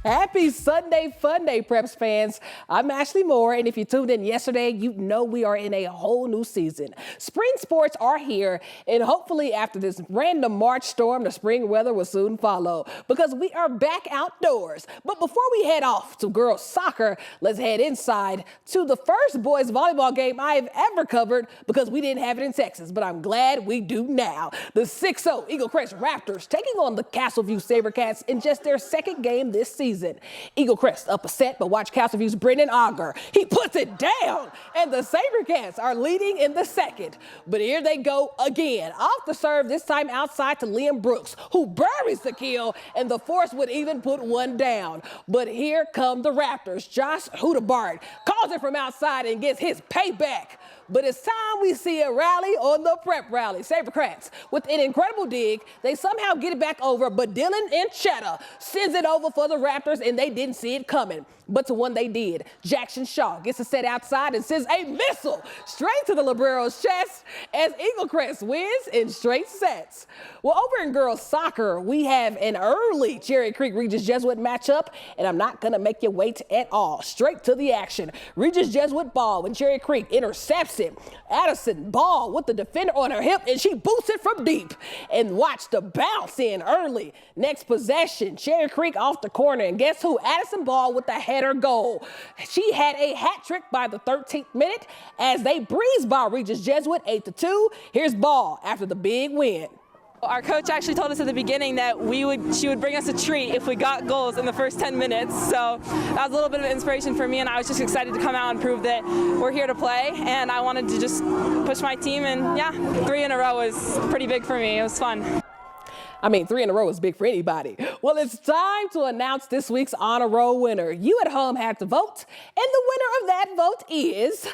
Happy Sunday Fun Day, Preps fans. I'm Ashley Moore, and if you tuned in yesterday, you know we are in a whole new season. Spring sports are here, and hopefully after this random March storm, the spring weather will soon follow because we are back outdoors. But before we head off to girls soccer, let's head inside to the first boys volleyball game I have ever covered because we didn't have it in Texas, but I'm glad we do now. The 6-0 Eagle Crest Raptors taking on the Castleview SaberCats in just their second game this season. Eagle Crest up a set, but watch Castleview's Brendan Auger. He puts it down, and the SaberCats are leading in the second. But here they go again. Off the serve, this time outside to Liam Brooks, who buries the kill, and the Force would even put one down. But here come the Raptors. Josh Hudebard calls it from outside and gets his payback. But it's time we see a rally on the prep rally. SaberCats, with an incredible dig, they somehow get it back over, but Dylan Enchetta sends it over for the Raptors, and they didn't see it coming. But to one they did. Jackson Shaw gets a set outside and sends a missile straight to the librero's chest as Eagle Crest wins in straight sets. Well, over in girls soccer, we have an early Cherry Creek Regis Jesuit matchup, and I'm not going to make you wait at all. Straight to the action. Regis Jesuit ball when Cherry Creek intercepts it. Addison ball with the defender on her hip, and she boots it from deep. And watch the bounce in early. Next possession, Cherry Creek off the corner, and guess who? Addison ball with the header goal. She had a hat trick by the 13th minute as they breeze by Regis Jesuit 8-2. Here's ball after the big win. Our coach actually told us at the beginning that she would bring us a treat if we got goals in the first 10 minutes. So that was a little bit of inspiration for me, and I was just excited to come out and prove that we're here to play, and I wanted to just push my team, and yeah, 3 in a row was pretty big for me. It was fun. I mean, 3 in a row is big for anybody. Well, it's time to announce this week's Honor Roll winner. You at home had to vote, and the winner of that vote is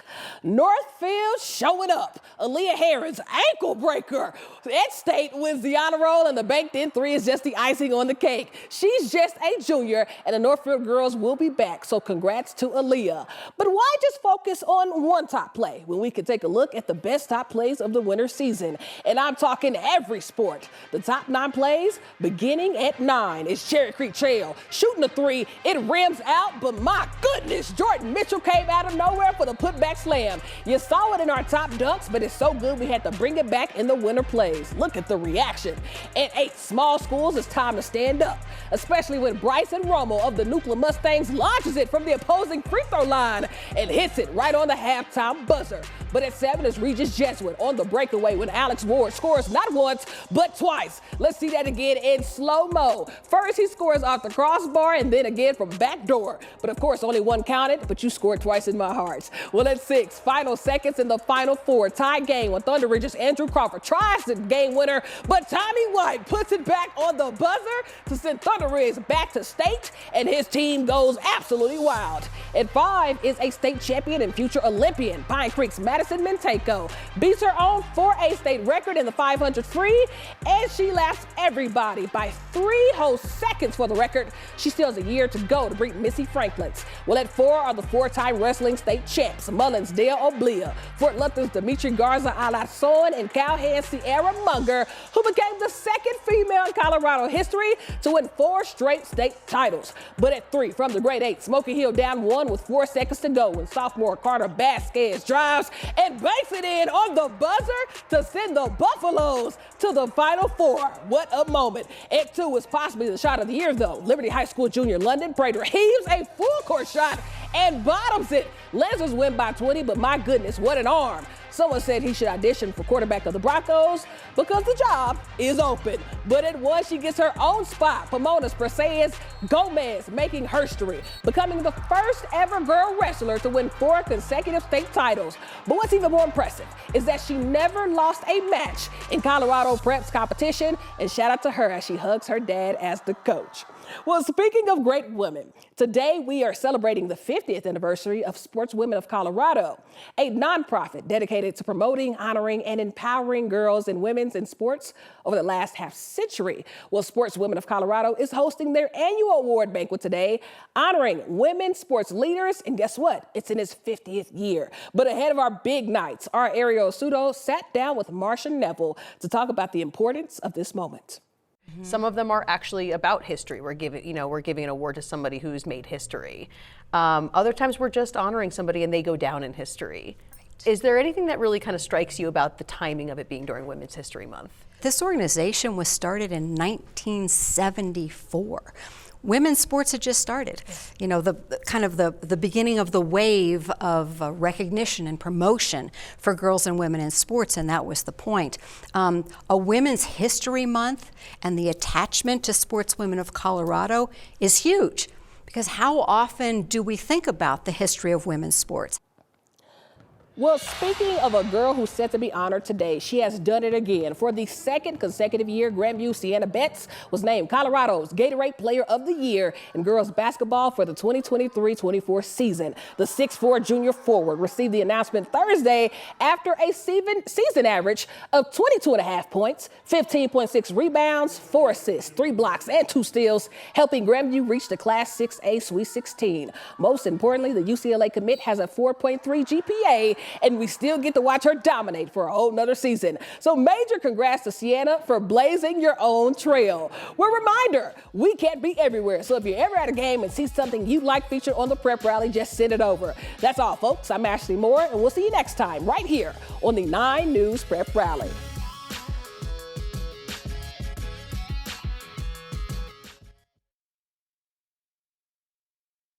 Northfield showing up. Aaliyah Harris, ankle breaker. At State wins the Honor Roll, and the banked-in 3 is just the icing on the cake. She's just a junior, and the Northfield girls will be back, so congrats to Aaliyah. But why just focus on one top play when we could take a look at the best top plays of the winter season? And I'm talking every sport. The top 9 plays beginning at 9 is Cherry Creek Trail shooting a 3. It rims out, but my goodness, Jordan Mitchell came out of nowhere for the putback slam. You saw it in our top dunks, but it's so good we had to bring it back in the winter plays. Look at the reaction. At 8 small schools, it's time to stand up, especially when Bryson Romo of the Nuclear Mustangs launches it from the opposing free throw line and hits it right on the halftime buzzer. But at 7 is Regis Jesuit on the breakaway when Alex Ward scores not once, but twice. Let's see that again in slow-mo. First, he scores off the crossbar, and then again from backdoor. But of course, only one counted, but you scored twice in my heart. Well, at 6, final seconds in the final 4. Tie game when Thunder Ridge's Andrew Crawford tries the game winner, but Tommy White puts it back on the buzzer to send Thunder Ridge back to state, and his team goes absolutely wild. At 5 is a state champion and future Olympian. Pine Creek's Madison Menteco beats her own 4A state record in the 500 free, and she laps everybody by 3 whole seconds for the record. She still has a year to go to beat Missy Franklin's. Well, at 4 are the 4-time wrestling state champs, Mullins Dale Oblia, Fort Luther's Dimitri Garza Alatson, and Cowhead Sierra Munger, who became the second female in Colorado history to win 4 straight state titles. But at 3, from the grade 8, Smoky Hill down 1 with 4 seconds to go when sophomore Carter Vasquez drives and banks it in on the buzzer to send the Buffaloes to the Final 4. What a moment. At 2 was possibly the shot of the year, though. Liberty High School junior London Prater heaves a full-court shot and bottoms it. Lasers win by 20, but my goodness, what an arm. Someone said he should audition for quarterback of the Broncos because the job is open. But at 1, she gets her own spot. Pomona's Perseus Gomez making history, becoming the first ever girl wrestler to win 4 consecutive state titles. But what's even more impressive is that she never lost a match in Colorado Preps competition, and shout out to her as she hugs her dad as the coach. Well, speaking of great women, today we are celebrating the 50th anniversary of Sports Women of Colorado, a nonprofit dedicated to promoting, honoring, and empowering girls and women in sports over the last half century. Well, Sports Women of Colorado is hosting their annual award banquet today, honoring women sports leaders, and guess what? It's in its 50th year. But ahead of our big nights, our Ariel Sudo sat down with Marsha Neville to talk about the importance of this moment. Some of them are actually about history. We're giving an award to somebody who's made history. Other times we're just honoring somebody and they go down in history. Is there anything that really kind of strikes you about the timing of it being during Women's History Month? This organization was started in 1974. Women's sports had just started. You know, the beginning of the wave of recognition and promotion for girls and women in sports, and that was the point. A Women's History Month and the attachment to Sportswomen of Colorado is huge, because how often do we think about the history of women's sports? Well, speaking of a girl who's set to be honored today, she has done it again. For the second consecutive year, Grandview Sienna Betts was named Colorado's Gatorade Player of the Year in girls basketball for the 2023-24 season. The 6'4" junior forward received the announcement Thursday after a season average of 22.5 points, 15.6 rebounds, 4 assists, 3 blocks, and 2 steals, helping Grandview reach the Class 6A Sweet 16. Most importantly, the UCLA commit has a 4.3 GPA, and we still get to watch her dominate for a whole nother season. So major congrats to Sienna for blazing your own trail. Well, reminder, we can't be everywhere. So if you're ever at a game and see something you'd like featured on the Prep Rally, just send it over. That's all, folks. I'm Ashley Moore, and we'll see you next time right here on the 9 News Prep Rally.